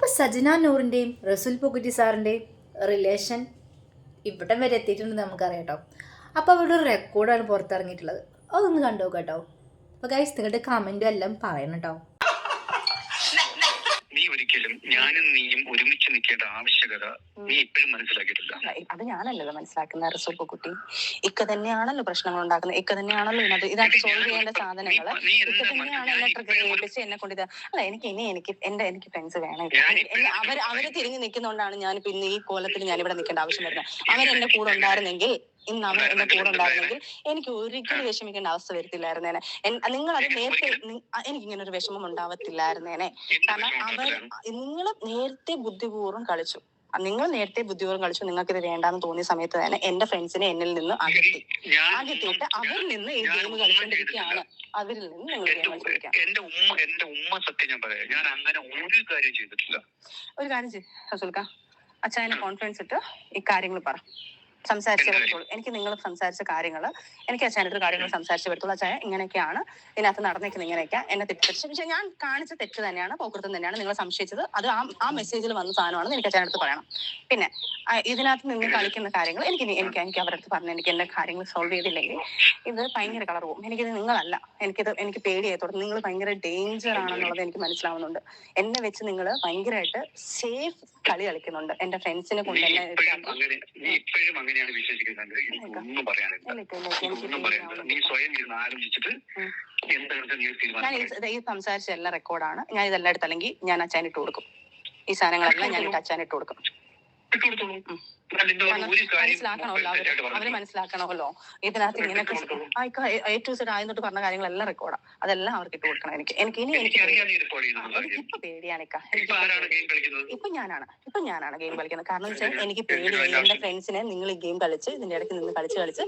അപ്പോൾ സജന നൂറിൻ്റെയും റസൂൽ പൂക്കുറ്റി സാറിൻ്റെയും റിലേഷൻ ഇവിടം വരെ എത്തിയിട്ടുണ്ടെന്ന് നമുക്കറിയാം കേട്ടോ. അപ്പോൾ അവിടെ ഒരു റെക്കോർഡാണ് പുറത്തിറങ്ങിയിട്ടുള്ളത്. അതൊന്ന് കണ്ടു കേട്ടോ. അപ്പോൾ ഗൈസ് നിങ്ങളുടെ കമൻറ്റും എല്ലാം പറയണം കേട്ടോ. നീ ഒരിക്കലും ഞാനും നീയും ഒരുമിച്ച് നിൽക്കേണ്ട ആവശ്യകത നീ ഇപ്പോഴും മനസ്സിലാക്കിയിട്ടില്ല. അത് ഞാനല്ലല്ലോ മനസ്സിലാക്കുന്ന റസൂൽ കുട്ടി. ഇക്ക തന്നെയാണല്ലോ പ്രശ്നങ്ങൾ ഉണ്ടാക്കുന്നത്. ഇക്ക തന്നെയാണല്ലോ ഇതിനകത്ത് സോൾവ് ചെയ്യേണ്ട സാധനങ്ങൾ. ഇക്ക തന്നെയാണ് എന്നെ ട്രിഗർ ചെയ്യിപ്പിച്ച് എന്നെ കൊണ്ട് അല്ല എനിക്ക് ഫ്രണ്ട്സ് വേണം. അവര് തിരിഞ്ഞു നിൽക്കുന്നതുകൊണ്ടാണ് ഞാൻ പിന്നെ ഈ കോലത്തിൽ ഞാൻ ഇവിടെ നിൽക്കേണ്ട ആവശ്യം വരുന്നത്. അവരെന്റെ കൂടെ ഉണ്ടായിരുന്നെങ്കിൽ ഇന്ന് അവർ എന്റെ കൂടെ ഉണ്ടായിരുന്നെങ്കിൽ എനിക്ക് ഒരിക്കലും വിഷമിക്കേണ്ട അവസ്ഥ വരത്തില്ലായിരുന്നേനെ. നിങ്ങളത് നേരത്തെ എനിക്കിങ്ങനെ ഒരു വിഷമം ഉണ്ടാവത്തില്ലായിരുന്നേനെ. കാരണം നിങ്ങൾ നേരത്തെ ബുദ്ധിപൂർവ്വം കളിച്ചു. നിങ്ങൾക്ക് ഇത് വേണ്ടാന്ന് തോന്നിയ സമയത്ത് തന്നെ എന്റെ ഫ്രണ്ട്സിനെ എന്നിൽ നിന്ന് അകറ്റിയിട്ട് അവരിൽ നിന്ന് ഈ ഗെയിം കളിച്ചോണ്ടിരിക്കുകയാണ്. അവരിൽ നിന്ന് നിങ്ങൾ ഗെയിം കളിച്ചോണ്ടിരിക്കുക. എന്റെ ഉമ്മ സത്യം ഞാൻ പറയാം, ഞാൻ അങ്ങനെ ഒരു കാര്യം ചെയ്തിട്ടില്ല. ഒരു കാര്യം റസൂൽക്ക, അച്ഛനെ കോൺഫിഡൻസ് ഇട്ട് ഈ കാര്യങ്ങൾ പറ, സംസാരിച്ചേ പറ്റുള്ളൂ. എനിക്ക് നിങ്ങൾ സംസാരിച്ച കാര്യങ്ങൾ, എനിക്ക് അച്ഛനടുത്ത് കാര്യങ്ങൾ സംസാരിച്ചേ പറ്റുള്ളൂ. അച്ഛൻ ഇങ്ങനെയൊക്കെയാണ് ഇതിനകത്ത് നടന്നിരിക്കുന്നത്, ഇങ്ങനെയൊക്കെ എന്നെ തെറ്റിദ്ധരിച്ചു. പക്ഷെ ഞാൻ കാണിച്ച തെറ്റ് തന്നെയാണ്, പോക്കൃത്തം തന്നെയാണ്, നിങ്ങൾ സംശയിച്ചത് അത് ആ മെസ്സേജിൽ വന്ന സാധനമാണെന്ന് എനിക്ക് അച്ഛനടുത്ത് പറയണം. പിന്നെ ഇതിനകത്ത് നിങ്ങൾ കളിക്കുന്ന കാര്യങ്ങൾ എനിക്ക് അവരുടെ അടുത്ത് പറഞ്ഞ് എനിക്ക് എന്റെ കാര്യങ്ങൾ സോൾവ് ചെയ്തില്ലെങ്കിൽ ഇത് ഭയങ്കര കളർ പോകും. എനിക്കിത് നിങ്ങളല്ല, എനിക്ക് പേടിയായി. നിങ്ങൾ ഭയങ്കര ഡേഞ്ചർ ആണെന്നുള്ളത് എനിക്ക് മനസ്സിലാവുന്നുണ്ട്. എന്നെ വെച്ച് നിങ്ങൾ ഭയങ്കരമായിട്ട് സേഫ് കളി കളിക്കുന്നുണ്ട്. എന്റെ ഫ്രണ്ട്സിനെ കൊണ്ട് തന്നെ ഞാൻ ഈ സംസാരിച്ച എല്ലാം റെക്കോർഡാണ്. ഞാൻ ഇതെല്ലാം എടുത്ത് അല്ലെങ്കിൽ ഞാൻ അച്ഛനിട്ട് കൊടുക്കും. ഈ സാധനങ്ങളെല്ലാം ഞാൻ അച്ഛനിട്ട് കൊടുക്കും. മനസ്സിലാക്കണമല്ലോ, അവര് മനസ്സിലാക്കണമല്ലോ ഇതിനകത്ത് ഇങ്ങനെ A to Z ആയെന്നിട്ട് പറഞ്ഞ കാര്യങ്ങളെല്ലാം റെക്കോർഡാ. അതെല്ലാം അവർക്ക് ഇട്ട് കൊടുക്കണം. എനിക്ക് ഇപ്പൊ പേടിയാണിക്ക. ഇപ്പൊ ഞാനാണ് ഗെയിം കളിക്കുന്നത്. കാരണം വെച്ചാൽ എനിക്ക് പേടിയായി. എന്റെ ഫ്രണ്ട്സിനെ നിങ്ങൾ ഈ ഗെയിം കളിച്ച് ഇതിന്റെ ഇടയ്ക്ക് നിന്ന് കളിച്ച്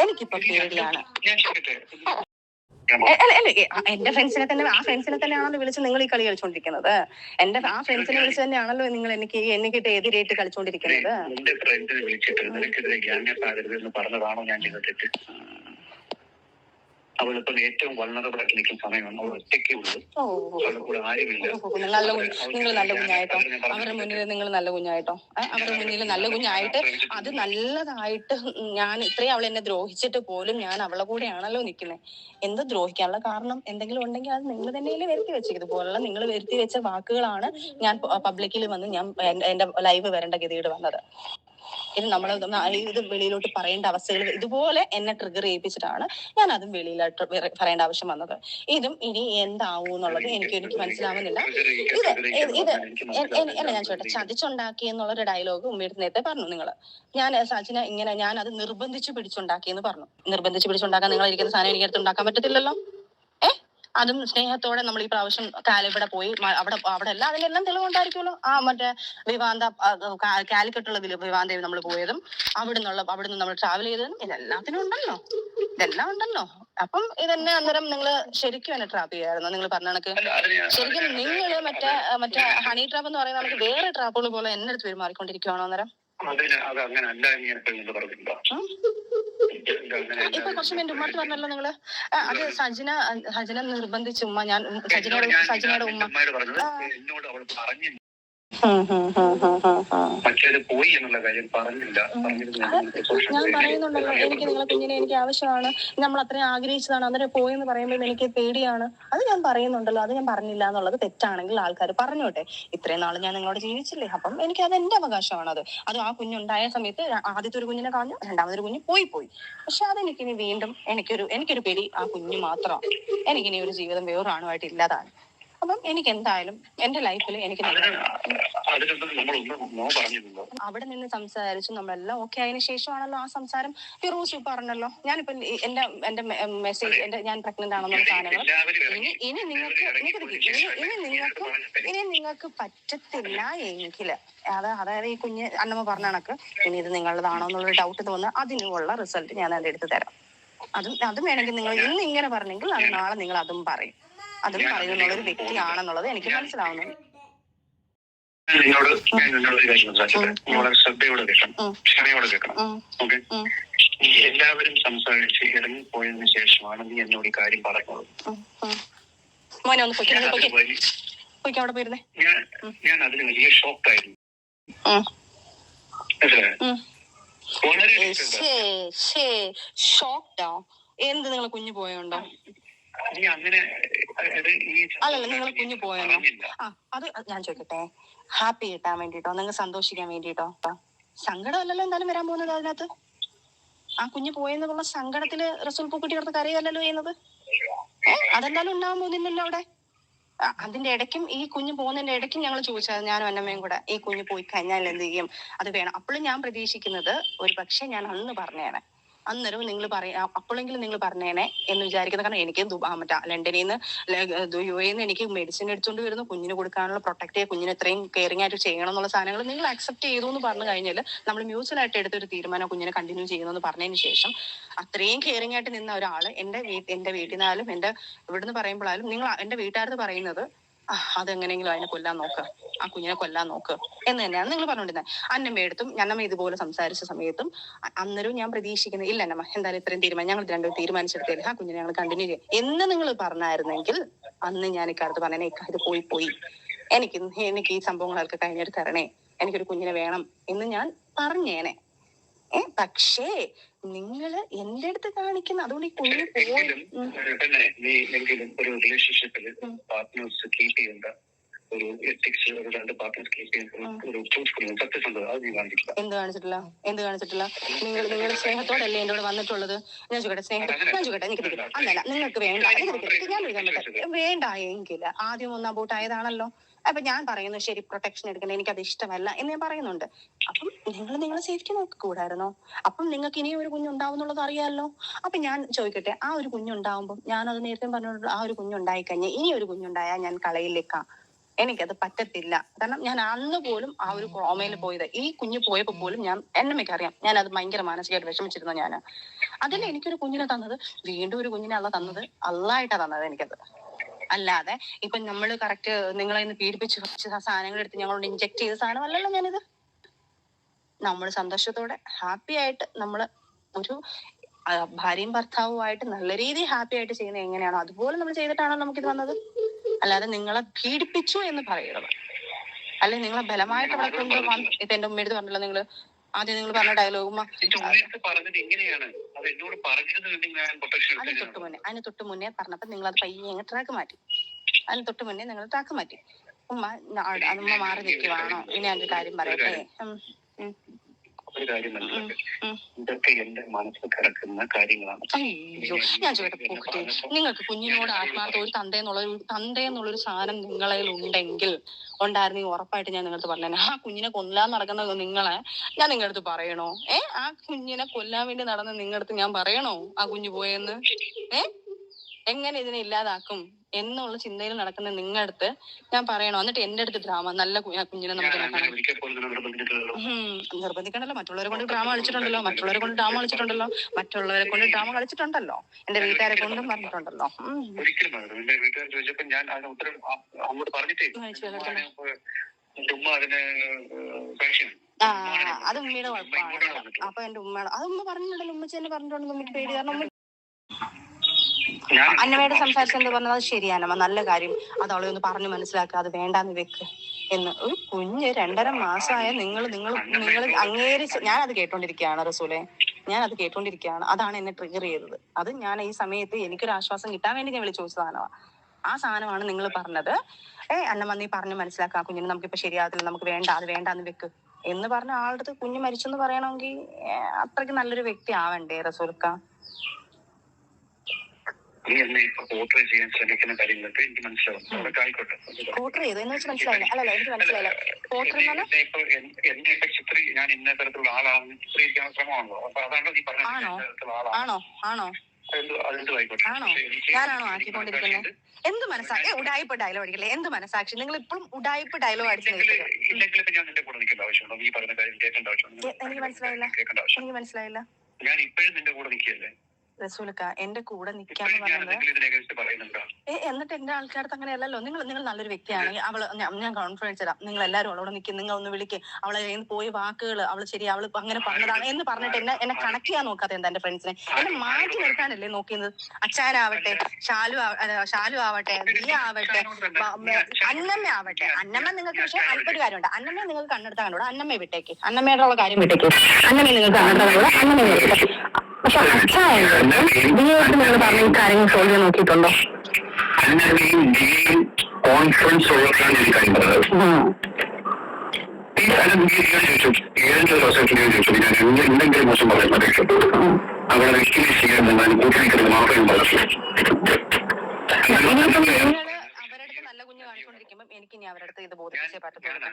എനിക്കിപ്പൊ പേടിയാണ്. എന്റെ ഫ്രണ്ട്സിനെ തന്നെയാണല്ലോ വിളിച്ച് നിങ്ങൾ ഈ കളി കളിച്ചോണ്ടിരിക്കുന്നത്. ആ ഫ്രണ്ട്സിനെ വിളിച്ച് തന്നെയാണല്ലോ നിങ്ങൾ എനിക്കിട്ട് എതിരേറ്റ് കളിച്ചോണ്ടിരിക്കുന്നത്. പറഞ്ഞതാണോ ഞാൻ ചെയ്തിട്ട്? അവളിപ്പം ഏറ്റവും വൾണറബിൾ ആയിട്ട് നിൽക്കുന്ന സമയമാണ്. അവൾ ഒറ്റയ്ക്കേ ഉള്ളൂ, അവളുടെ കൂടെ ആരുമില്ല. നിങ്ങൾ നല്ല കുഞ്ഞായിട്ടോ, അവരുടെ മുന്നിൽ നിങ്ങൾ നല്ല കുഞ്ഞായിട്ടോ, അവരുടെ മുന്നിൽ നല്ല കുഞ്ഞായിട്ട് അത് നല്ലതായിട്ട്. ഞാൻ ഇത്രയും അവൾ എന്നെ ദ്രോഹിച്ചിട്ട് പോലും ഞാൻ അവളെ കൂടെയാണല്ലോ നിൽക്കുന്നത്. എന്ത് ദ്രോഹിക്കാനുള്ള കാരണം എന്തെങ്കിലും ഉണ്ടെങ്കിൽ അത് നിങ്ങൾ തന്നെയല്ലേ വരുത്തി വെച്ചത്. ഇതുപോലുള്ള നിങ്ങൾ വരുത്തി വെച്ച വാക്കുകളാണ് ഞാൻ പബ്ലിക്കിൽ വന്ന് ഞാൻ എന്റെ ലൈവ് വരേണ്ട ഗതികേട് വന്നത്. ഇത് വെളിയിലോട്ട് പറയേണ്ട അവസ്ഥകൾ ഇതുപോലെ എന്നെ ട്രിഗർ ചെയ്യിപ്പിച്ചിട്ടാണ് ഞാൻ അതും വെളിയിലോട്ട് പറയേണ്ട ആവശ്യം വന്നത്. ഇതും ഇനി എന്താവും എന്നുള്ളത് എനിക്ക് മനസ്സിലാവുന്നില്ല. ഞാൻ ചോട്ടെ, ചതിച്ചുണ്ടാക്കി എന്നുള്ളൊരു ഡയലോഗ് ഉമ്മയുടെ നേരത്തെ പറഞ്ഞു നിങ്ങള്. സച്ചിനെ ഇങ്ങനെ ഞാൻ അത് നിർബന്ധിച്ച് പിടിച്ചുണ്ടാക്കിയെന്ന് പറഞ്ഞു. നിർബന്ധിച്ച് പിടിച്ചുണ്ടാക്കാൻ നിങ്ങൾ ഇരിക്കുന്ന സാധനം എനിക്കടുത്ത് ഉണ്ടാക്കാൻ പറ്റത്തില്ലല്ലോ. അതും സ്നേഹത്തോടെ നമ്മൾ ഈ പ്രാവശ്യം ഇവിടെ പോയി അവിടെ എല്ലാം അതിലെല്ലാം തെളിവുണ്ടായിരിക്കുമല്ലോ. മറ്റേ വിവാന്ത കാലിക്കട്ടുള്ള വിവാന്തയിൽ നമ്മൾ പോയതും അവിടുന്ന് നമ്മൾ ട്രാവൽ ചെയ്തതും ഇതെല്ലാത്തിനും ഇതെല്ലാം ഉണ്ടല്ലോ. അപ്പം ഇതെന്നെ അന്നേരം നിങ്ങൾ ശരിക്കും എന്നെ ട്രാപ്പ് ചെയ്യായിരുന്നു. നിങ്ങൾ പറഞ്ഞ കണക്ക് ശരിക്കും നിങ്ങൾ മറ്റേ ഹണി ട്രാപ്പ് എന്ന് പറയുന്ന നമുക്ക് വേറെ ട്രാപ്പുകൾ പോലെ എന്നെ അടുത്ത് പെരുമാറിക്കൊണ്ടിരിക്കുകയാണോ അന്നേരം? ഇപ്പൊ കുറച്ച് എന്റെ ഉമ്മ പറഞ്ഞല്ലോ നിങ്ങള്. അത് സജിന നിർബന്ധിച്ച ഉമ്മ. ഞാൻ സജിനയുടെ ഉമ്മ പോയി എന്നുള്ള കാര്യം പറഞ്ഞില്ല. ഞാൻ പറയുന്നുണ്ടല്ലോ, എനിക്ക് നിങ്ങളെ കുഞ്ഞിനെ എനിക്ക് ആവശ്യമാണ്, നമ്മൾ അത്രയും ആഗ്രഹിച്ചതാണ്, അന്നേരം പോയെന്ന് പറയുമ്പോൾ എനിക്ക് പേടിയാണ്. അത് ഞാൻ പറയുന്നുണ്ടല്ലോ. അത് ഞാൻ പറഞ്ഞില്ല എന്നുള്ളത് തെറ്റാണെങ്കിൽ ആൾക്കാർ പറഞ്ഞോട്ടെ. ഇത്രയും നാൾ ഞാൻ നിങ്ങളോട് ജീവിച്ചില്ലേ, അപ്പം എനിക്ക് അത് എന്റെ അവകാശമാണത്. അത് ആ കുഞ്ഞുണ്ടായ സമയത്ത് ആദ്യത്തെ ഒരു കുഞ്ഞിനെ കളഞ്ഞു, രണ്ടാമതൊരു കുഞ്ഞ് പോയി. പക്ഷെ അതെനിക്കിനി വീണ്ടും എനിക്കൊരു പേടി ആ കുഞ്ഞു മാത്രമാണ്. എനിക്കിനി ഒരു ജീവിതം വേറൊരാണുമായിട്ട് ഇല്ലാതാണ്. അപ്പം എനിക്ക് എന്തായാലും എന്റെ ലൈഫിൽ എനിക്ക് അവിടെ നിന്ന് സംസാരിച്ചു നമ്മളെല്ലാം ഓക്കെ ആയതിനു ശേഷമാണല്ലോ ആ സംസാരം. ഫിറോസ് പറഞ്ഞല്ലോ, ഞാനിപ്പോ എന്റെ മെസ്സേജ് ഞാൻ പ്രഗ്നന്റ് ആണെന്നുള്ള സാധനങ്ങൾ ഇനി നിങ്ങൾക്ക് പറ്റത്തില്ല എങ്കിൽ അതായത് ഈ കുഞ്ഞ് അന്നമ്മ പറഞ്ഞ കണക്ക് ഇനി ഇത് നിങ്ങളുടേതാണോ എന്നുള്ളൊരു ഡൗട്ട് തോന്നുക, അതിനുള്ള റിസൾട്ട് ഞാൻ അതിന്റെ അടുത്ത് തരാം. അതും വേണമെങ്കിൽ നിങ്ങൾ ഇന്ന് ഇങ്ങനെ പറഞ്ഞെങ്കിൽ അത് നാളെ നിങ്ങൾ അതും പറയും. അതും പറയുന്നുള്ളൊരു വ്യക്തിയാണെന്നുള്ളത് എനിക്ക് മനസ്സിലാവുന്നു. എല്ലാവരും സംസാരിച്ച് ഇറങ്ങിപ്പോയതിനു ശേഷമാണ് നീ എന്നോട് ഈ കാര്യം പറഞ്ഞത്. മോനെ ഒന്ന് പോയിക്കോ അവിടെ പോയിരുന്നേ. ഞാൻ അതിന് വലിയ ഷോക്കായിരുന്നു. ഷോക്ക്ഡോ? എന്ത് നിങ്ങൾ കുഞ്ഞു പോയോണ്ടോ? അല്ലല്ല, നിങ്ങൾ കുഞ്ഞു പോയോണ്ടോ? അത് ഞാൻ ചോദിക്കട്ടെ, ഹാപ്പി കിട്ടാൻ വേണ്ടിട്ടോ, നിങ്ങൾ സന്തോഷിക്കാൻ വേണ്ടിട്ടോ? സങ്കടമല്ലല്ലോ എന്തായാലും വരാൻ പോകുന്നത് അതിനകത്ത്. ആ കുഞ്ഞു പോയെന്നുള്ള സങ്കടത്തില് റസൂൽ പൂക്കുട്ടി അടുത്ത് കരയല്ലല്ലോ ചെയ്യുന്നത്. അതെന്തായാലും ഉണ്ടാവാൻ പോകുന്നില്ലല്ലോ അവിടെ. അതിന്റെ ഇടയ്ക്കും ഈ കുഞ്ഞ് പോകുന്നതിന്റെ ഇടയ്ക്കും ഞങ്ങൾ ചോദിച്ചത്, ഞാനും അന്നമ്മയും കൂടെ, ഈ കുഞ്ഞ് പോയി കഴിഞ്ഞാൽ എന്ത് ചെയ്യും, അത് വേണം. അപ്പോഴും ഞാൻ പ്രതീക്ഷിക്കുന്നത് ഒരു പക്ഷെ ഞാൻ അന്ന് പറഞ്ഞേനെ, അന്നേരവും നിങ്ങൾ അപ്പോഴെങ്കിലും നിങ്ങൾ പറഞ്ഞേനെ എന്ന് വിചാരിക്കുന്നത്. കാരണം എനിക്ക് മറ്റേ ലണ്ടനിൽ നിന്ന് UAE എനിക്ക് മെഡിസിൻ എടുത്തുകൊണ്ട് വരുന്നു, കുഞ്ഞിന് കൊടുക്കാനുള്ള പ്രൊട്ടക്ട് ചെയ്യുക, കുഞ്ഞിന് എത്രയും കെയറിംഗ് ആയിട്ട് ചെയ്യണം എന്നുള്ള സാധനങ്ങൾ നിങ്ങൾ അക്സെപ്റ്റ് ചെയ്തു എന്ന് പറഞ്ഞു കഴിഞ്ഞാൽ നമ്മൾ മ്യൂച്വലായിട്ട് എടുത്തൊരു തീരുമാനം കുഞ്ഞിനെ കണ്ടിന്യൂ ചെയ്യുന്നു പറഞ്ഞതിന് ശേഷം അത്രയും കെയറിംഗ് ആയിട്ട് നിന്ന ഒരാൾ എന്റെ വീട്ടിൽ നിന്നാലും എന്റെ ഇവിടുന്ന് പറയുമ്പോഴാലും നിങ്ങൾ എന്റെ വീട്ടുകാർക്ക് പറയുന്നത് അതെങ്ങനെയെങ്കിലും അതിനെ കൊല്ലാൻ നോക്ക്, ആ കുഞ്ഞിനെ കൊല്ലാൻ നോക്ക് എന്ന് തന്നെയാണ് നിങ്ങൾ പറഞ്ഞുകൊണ്ടിരുന്നത്. അന്നമ്മ എടുത്തും അന്നമ്മ ഇതുപോലെ സംസാരിച്ച സമയത്തും അന്നേരവും ഞാൻ പ്രതീക്ഷിക്കുന്നത് ഇല്ല അന്നമ്മ എന്തായാലും ഇത്രയും തീരുമാനം ഞങ്ങൾ രണ്ടും തീരുമാനിച്ചെടുത്തില്ല, ആ കുഞ്ഞിനെ ഞങ്ങൾ കണ്ടിന്യൂ ചെയ്യും എന്ന് നിങ്ങൾ പറഞ്ഞായിരുന്നെങ്കിൽ അന്ന് ഞാൻ ഇക്കാലത്ത് പറഞ്ഞേ, ഇത് പോയി എനിക്ക് ഈ സംഭവങ്ങളൊക്കെ കഴിഞ്ഞിട്ട് തരണേ, എനിക്കൊരു കുഞ്ഞിനെ വേണം എന്ന് ഞാൻ പറഞ്ഞേനെ. പക്ഷേ നിങ്ങള് എന്റെ അടുത്ത് കാണിക്കുന്ന, അതുകൊണ്ട് ഈ കുഞ്ഞു ഒരു റിലേഷൻഷിപ്പിൽ പാർട്ട്നേഴ്സ് കീപ്പ് ചെയ്യേണ്ട ഒരു എത്തിക്സ്, ഒരു രണ്ട് പാർട്ട്നേഴ്സ് കീപ്പ് ചെയ്യുന്ന ഒരു ട്രൂത്ത്ഫുൾനെസ്, സത്യസന്ധത അത് നീ കാണിച്ചിട്ടില്ല. എന്ത് കാണിച്ചിട്ടില്ല? നിങ്ങൾ സ്നേഹത്തോടല്ലേ എന്റെ കൂടെ വന്നിട്ടുള്ളത്? ഞാൻ ചോദിക്കട്ടെ എനിക്ക് അല്ലല്ല നിങ്ങൾക്ക് വേണ്ട എങ്കിൽ ആദ്യം ഒന്ന് അബൌട്ട് ആയതാണല്ലോ. അപ്പൊ ഞാൻ പറയുന്നു ശരി, പ്രൊട്ടക്ഷൻ എടുക്കണം, എനിക്കത് ഇഷ്ടമല്ല എന്ന് ഞാൻ പറയുന്നുണ്ട്. അപ്പം നിങ്ങളെ സേഫ്റ്റി നോക്കിക്കൂടായിരുന്നോ? അപ്പം നിങ്ങൾക്ക് ഇനിയും ഒരു കുഞ്ഞുണ്ടാവും എന്നുള്ളത് അറിയാമല്ലോ. അപ്പൊ ഞാൻ ചോദിക്കട്ടെ, ആ ഒരു കുഞ്ഞുണ്ടാവുമ്പോൾ ഞാനത് നേരത്തെ പറഞ്ഞിട്ടുള്ള, ആ ഒരു കുഞ്ഞുണ്ടായി കഴിഞ്ഞാൽ ഇനി ഒരു കുഞ്ഞുണ്ടായാൽ ഞാൻ കളയിലേക്കാം, എനിക്കത് പറ്റത്തില്ല. കാരണം ഞാൻ അന്ന് പോലും ആ ഒരു ട്രോമയിൽ പോയത്, ഈ കുഞ്ഞ് പോയപ്പോ പോലും ഞാൻ എന്നമ്മയ്ക്ക് അറിയാം ഞാൻ അത് ഭയങ്കര മാനസികമായിട്ട് വിഷമിച്ചിരുന്നു. ഞാൻ അതിൽ എനിക്കൊരു കുഞ്ഞിനെ തന്നത്, വീണ്ടും ഒരു കുഞ്ഞിനെ തന്നത് അള്ളായിട്ടാ തന്നത് എനിക്കത്. അല്ലാതെ ഇപ്പൊ നമ്മള് കറക്റ്റ് നിങ്ങളെ ഇന്ന് പീഡിപ്പിച്ച് കുറച്ച് സാധനങ്ങൾ എടുത്ത് ഞങ്ങളോട് ഇൻജെക്ട് ചെയ്ത സാധനമല്ലല്ലോ ഞാനിത്. നമ്മൾ സന്തോഷത്തോടെ ഹാപ്പി ആയിട്ട് നമ്മള് ഒരു ഭാര്യയും ഭർത്താവുമായിട്ട് നല്ല രീതിയിൽ ഹാപ്പി ആയിട്ട് ചെയ്യുന്നത് എങ്ങനെയാണോ അതുപോലെ നമ്മൾ ചെയ്തിട്ടാണോ നമുക്കിത് വന്നത്. അല്ലാതെ നിങ്ങളെ പീഡിപ്പിച്ചു എന്ന് പറയുന്നത്, അല്ലെ നിങ്ങളെ ബലമായിട്ട് അവിടെ കൊണ്ടുപോകാൻ. ഇപ്പൊ എന്റെ ഉമ്മയെടുത്ത് പറഞ്ഞല്ലോ, നിങ്ങൾ ആദ്യം നിങ്ങൾ പറഞ്ഞ ഡയലോഗ് അതിന് തൊട്ട് മുന്നേ പറഞ്ഞപ്പോ നിങ്ങൾ അത് പയ്യെ ട്രാക്ക് മാറ്റി. അതിന് തൊട്ട് മുന്നേ നിങ്ങൾ ട്രാക്ക് മാറ്റി. ഉമ്മ മാറി നിൽക്കുവാണോ? ഇനി അതിന്റെ കാര്യം പറയട്ടെ. ഒരു കാര്യം മനസ്സിലാക്കി, ഇതൊക്കെ എന്റെ മനസ്സിൽ കിടക്കുന്ന കാര്യങ്ങളാണ്. അയ്യോ ഞാൻ ചോദിക്കട്ടെ പൂക്കുട്ടി, നിങ്ങൾക്ക് കുഞ്ഞിനോട് ആത്മാർത്ഥ ഒരു തന്തയെന്നുള്ളൊരു സാധനം നിങ്ങളിൽ ഉണ്ടെങ്കിൽ ഉണ്ടായിരുന്നെങ്കിൽ ഉറപ്പായിട്ട് ഞാൻ നിങ്ങളടുത്ത് പറഞ്ഞേ, ആ കുഞ്ഞിനെ കൊല്ലാൻ നടക്കുന്ന നിങ്ങളെ ഞാൻ നിങ്ങളടുത്ത് പറയണോ? ആ കുഞ്ഞിനെ കൊല്ലാൻ വേണ്ടി നടന്ന നിങ്ങളടുത്ത് ഞാൻ പറയണോ ആ കുഞ്ഞു പോയെന്ന്? എങ്ങനെ ഇതിനെ ഇല്ലാതാക്കും എന്നുള്ള ചിന്തയിൽ നടക്കുന്ന നിങ്ങളടുത്ത് ഞാൻ പറയണോ? എന്നിട്ട് എന്റെ അടുത്ത് ഡ്രാമ, നല്ല കുഞ്ഞിനെ നമുക്ക് നിർബന്ധിക്കണ്ടല്ലോ. മറ്റുള്ളവരെ കൊണ്ട് ഡ്രാമ കളിച്ചിട്ടുണ്ടല്ലോ, മറ്റുള്ളവരെ കൊണ്ട് ഡ്രാമ കളിച്ചിട്ടുണ്ടല്ലോ, എന്റെ വീട്ടുകാരെ കൊണ്ടും പറഞ്ഞിട്ടുണ്ടല്ലോ. അത് ഉമ്മയുടെ കുഴപ്പമാണ്. അപ്പൊ എന്റെ ഉമ്മയുടെ അത് ഉമ്മ പറഞ്ഞിട്ടുണ്ടല്ലോ, ഉമ്മച്ചി തന്നെ പറഞ്ഞിട്ടുണ്ടല്ലോ, ഉമ്മയ്ക്ക് പേടി. കാരണം അന്നമ്മയോട് സംസാരിച്ച് എന്ത് പറഞ്ഞത് അത് ശരിയാണമ്മ, നല്ല കാര്യം, അത് അവളെ ഒന്ന് പറഞ്ഞു മനസ്സിലാക്കുക, അത് വേണ്ടാന്ന് വെക്ക് എന്ന്. ഒരു കുഞ്ഞ് 2.5 മാസമായ നിങ്ങൾ അംഗീകരിച്ച് ഞാനത് കേട്ടോണ്ടിരിക്കുകയാണ് റസൂലെ, ഞാനത് കേട്ടോണ്ടിരിക്കുകയാണ്. അതാണ് എന്നെ ട്രിഗർ ചെയ്തത്. അത് ഞാൻ ഈ സമയത്ത് എനിക്കൊരു ആശ്വാസം കിട്ടാൻ വേണ്ടി ഞാൻ വിളിച്ചു ചോദിച്ച സാധനമാണ്. ആ സാധനമാണ് നിങ്ങൾ പറഞ്ഞത്. അന്നമ്മ നീ പറഞ്ഞു മനസ്സിലാക്കുക, കുഞ്ഞിന് നമുക്കിപ്പോ ശരിയാകത്തില്ല, നമുക്ക് വേണ്ട, അത് വേണ്ടാന്ന് വെക്ക് എന്ന് പറഞ്ഞ ആളുടെ അടുത്ത് കുഞ്ഞ് മരിച്ചെന്ന് പറയണമെങ്കിൽ അത്രയ്ക്ക് നല്ലൊരു വ്യക്തി ആവണ്ടേ റസൂൽക്ക? നീ എന്നെ ഇപ്പൊ പോർട്രേ ചെയ്യാൻ ശ്രമിക്കുന്ന കാര്യങ്ങളൊക്കെ എനിക്ക് മനസ്സിലാവും. ആയിക്കോട്ടെ, പോർട്രേ ചെയ്തു എന്ന് വെച്ച് മനസ്സിലായില്ല. അല്ലല്ല എനിക്ക് മനസ്സിലായില്ല. പോർട്രേ എന്നെ ഇപ്പൊ ഞാൻ ഇന്ന തരത്തിലുള്ള ആളാണെന്ന് ചിത്രീകരിക്കാൻ ശ്രമമാണല്ലോ. അപ്പൊ അതാണോ നീ പറഞ്ഞത്? ആണോ ഞാനാണോ ആക്കിക്കൊണ്ടിരിക്കുന്നത്? എന്ത് മനസ്സാക്ഷി? ഉടായിപ്പ് ഡയലോഗ് അടിക്കല്ലേ? എന്ത് മനസ്സാക്ഷി? നിങ്ങൾ ഇപ്പോഴും ഉടായിപ്പ് ഡയലോഗ് അടിച്ചു ഇല്ലെങ്കിൽ ഞാൻ നിന്റെ കൂടെ നിൽക്കേണ്ട ആവശ്യമുണ്ടോ? നീ പറഞ്ഞ കാര്യം കേൾക്കേണ്ട ആവശ്യമുണ്ടോ? എനിക്ക് മനസ്സിലായില്ല. ഞാൻ ഇപ്പോഴും നിന്റെ കൂടെ നിൽക്കുകയല്ലേ? റസൂലക്ക എന്റെ കൂടെ നിക്കാന്ന് പറയുന്നത് എന്നിട്ട് എന്റെ ആൾക്കാർക്ക് അങ്ങനെയല്ലല്ലോ. നിങ്ങൾ നല്ലൊരു വ്യക്തിയാണെങ്കിൽ അവള് ഞാൻ കോൺഫിഡൻസ് തരാം, നിങ്ങൾ എല്ലാവരും അവളോട് നിൽക്കും, നിങ്ങൾ ഒന്ന് വിളിക്ക്, അവളെ പോയി വാക്കുകൾ അവള് ശരി അവള് അങ്ങനെ പറഞ്ഞതാണ് എന്ന് പറഞ്ഞിട്ട് എന്നെ കണക്ട് ചെയ്യാൻ നോക്കാതെ എന്താ എന്റെ ഫ്രണ്ട്സിനെ എന്നെ മാറ്റി നിർത്താനല്ലേ നോക്കിയത്. അച്ചാനാവട്ടെ, ഷാലു ആവട്ടെ, നീ ആവട്ടെ, അന്നമ്മ ആവട്ടെ. അന്നമ്മ നിങ്ങൾക്ക് പക്ഷെ ഒരു കാര്യമുണ്ട്, അന്നമ്മയെ നിങ്ങൾക്ക് കണ്ണെടുത്താൽ കണ്ടൂടെ, അന്നമ്മയെ വിട്ടേക്ക്, അന്നമ്മയുടെ ഉള്ള കാര്യം വിട്ടേക്ക്, അന്നമ്മയെ നിങ്ങൾക്ക് കണ്ണെടുത്താൽ കണ്ടൂടെ, അന്നമ്മയെ വിട്ടേക്ക്. പക്ഷെ അച്ഛനായിരുന്നു ജീവിതത്തിൽ നിങ്ങൾ പറഞ്ഞ ഈ കാര്യങ്ങൾ സോൾവ് ചെയ്യാൻ നോക്കിയിട്ടുണ്ടോ? കോൺഫിഡൻസ് ഉള്ളതാണ് എനിക്ക് കഴിയുന്നത്. ഈ കാര്യം ചോദിച്ചു 7 ചോദിച്ചു ഞാൻ എന്തെങ്കിലും മോശം പറയുന്നത് അവിടെ വ്യക്തിയെ ചെയ്യാൻ ഞാൻ കൂട്ടിരിക്കുന്നത് മാത്രമേ പറഞ്ഞു. അവരുടെ നല്ല കുഞ്ഞ് കാണിക്കൊണ്ടിരിക്കുമ്പോൾ എനിക്ക് ഇനി അവരുടെ അടുത്ത് ഇത് ബോധിപ്പിച്ചേ പറ്റത്തുള്ളൂ.